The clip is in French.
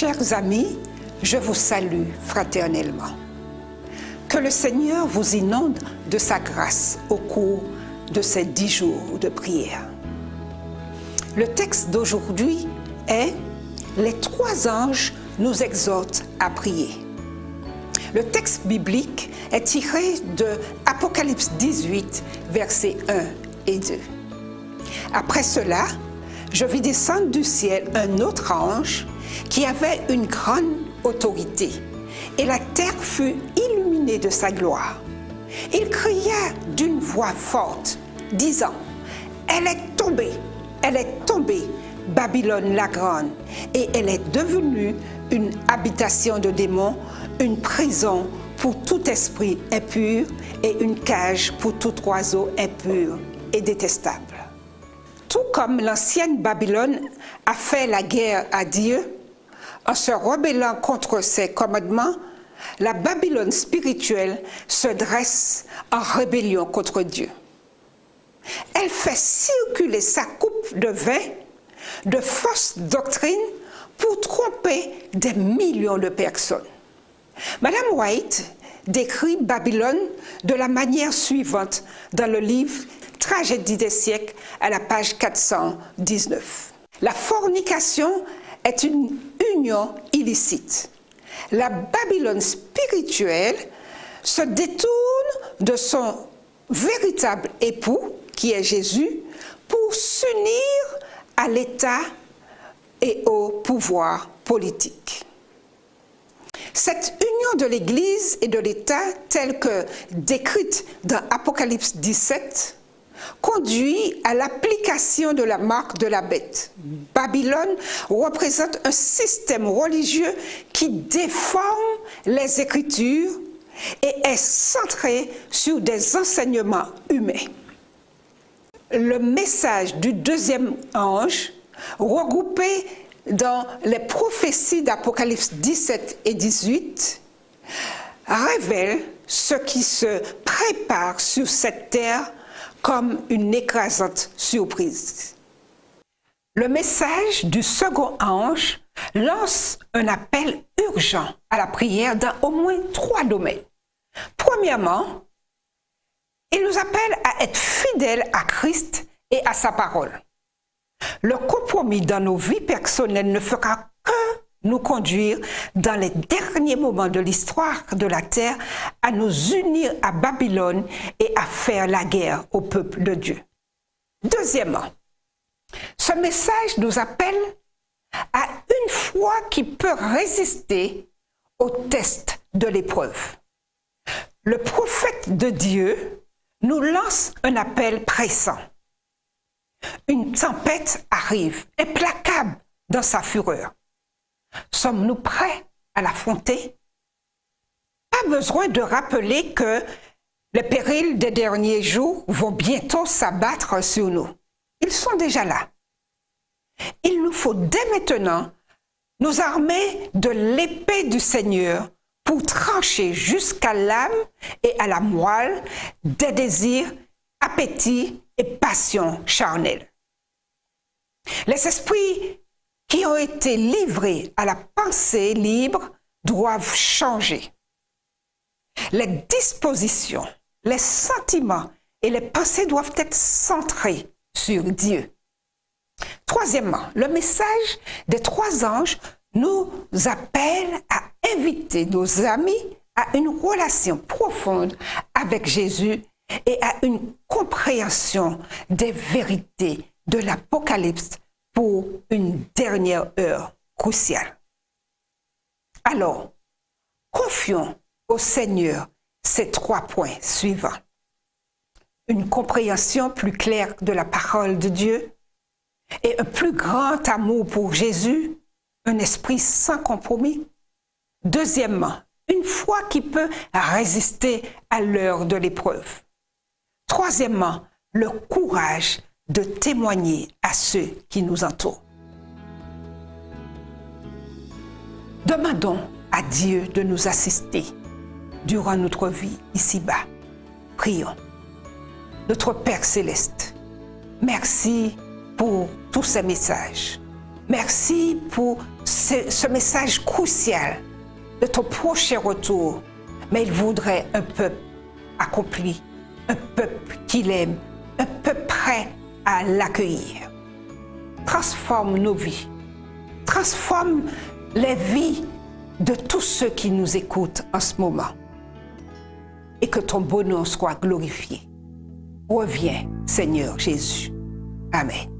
Chers amis, je vous salue fraternellement. Que le Seigneur vous inonde de sa grâce au cours de ces 10 jours de prière. Le texte d'aujourd'hui est « Les 3 anges nous exhortent à prier ». Le texte biblique est tiré de Apocalypse 18, versets 1 et 2. Après cela, je vis descendre du ciel un autre ange qui avait une grande autorité, et la terre fut illuminée de sa gloire. Il cria d'une voix forte, disant « Elle est tombée, Babylone la grande, et elle est devenue une habitation de démons, une prison pour tout esprit impur et une cage pour tout oiseau impur et détestable. » Tout comme l'ancienne Babylone a fait la guerre à Dieu, en se rebellant contre ses commandements, la Babylone spirituelle se dresse en rébellion contre Dieu. Elle fait circuler sa coupe de vin de fausses doctrines pour tromper des millions de personnes. Madame White décrit Babylone de la manière suivante dans le livre Tragédie des siècles à la page 419. La fornication est une union illicite. La Babylone spirituelle se détourne de son véritable époux, qui est Jésus, pour s'unir à l'État et au pouvoir politique. Cette union de l'Église et de l'État, telle que décrite dans Apocalypse 17, conduit à l'application de la marque de la bête. Babylone représente un système religieux qui déforme les Écritures et est centré sur des enseignements humains. Le message du deuxième ange, regroupé dans les prophéties d'Apocalypse 17 et 18, révèle ce qui se prépare sur cette terre comme une écrasante surprise. Le message du second ange lance un appel urgent à la prière dans au moins 3 domaines. Premièrement, il nous appelle à être fidèles à Christ et à sa parole. Le compromis dans nos vies personnelles ne fera que nous conduire dans les derniers moments de l'histoire de la terre à nous unir à Babylone et à faire la guerre au peuple de Dieu. Deuxièmement, ce message nous appelle à une foi qui peut résister au test de l'épreuve. Le prophète de Dieu nous lance un appel pressant. Une tempête arrive, implacable dans sa fureur. Sommes-nous prêts à l'affronter? Pas besoin de rappeler que les périls des derniers jours vont bientôt s'abattre sur nous. Ils sont déjà là. Il nous faut dès maintenant nous armer de l'épée du Seigneur pour trancher jusqu'à l'âme et à la moelle des désirs, appétits et passions charnelles. Les esprits qui ont été livrés à la pensée libre doivent changer. Les dispositions, les sentiments et les pensées doivent être centrés sur Dieu. Troisièmement, le message des 3 anges nous appelle à inviter nos amis à une relation profonde avec Jésus et à une compréhension des vérités de l'Apocalypse pour une dernière heure cruciale. Alors, confions au Seigneur ces 3 points suivants. Une compréhension plus claire de la parole de Dieu et un plus grand amour pour Jésus, un esprit sans compromis. Deuxièmement, une foi qui peut résister à l'heure de l'épreuve. Troisièmement, le courage de témoigner à ceux qui nous entourent. Demandons à Dieu de nous assister durant notre vie ici-bas. Prions. Notre Père céleste, merci pour tous ces messages. Merci pour ce message crucial de ton prochain retour, mais il voudrait un peuple accompli, un peuple qu'il aime, un peuple prêt à l'accueillir. Transforme nos vies, transforme les vies de tous ceux qui nous écoutent en ce moment. Et que ton bon nom soit glorifié. Reviens, Seigneur Jésus. Amen.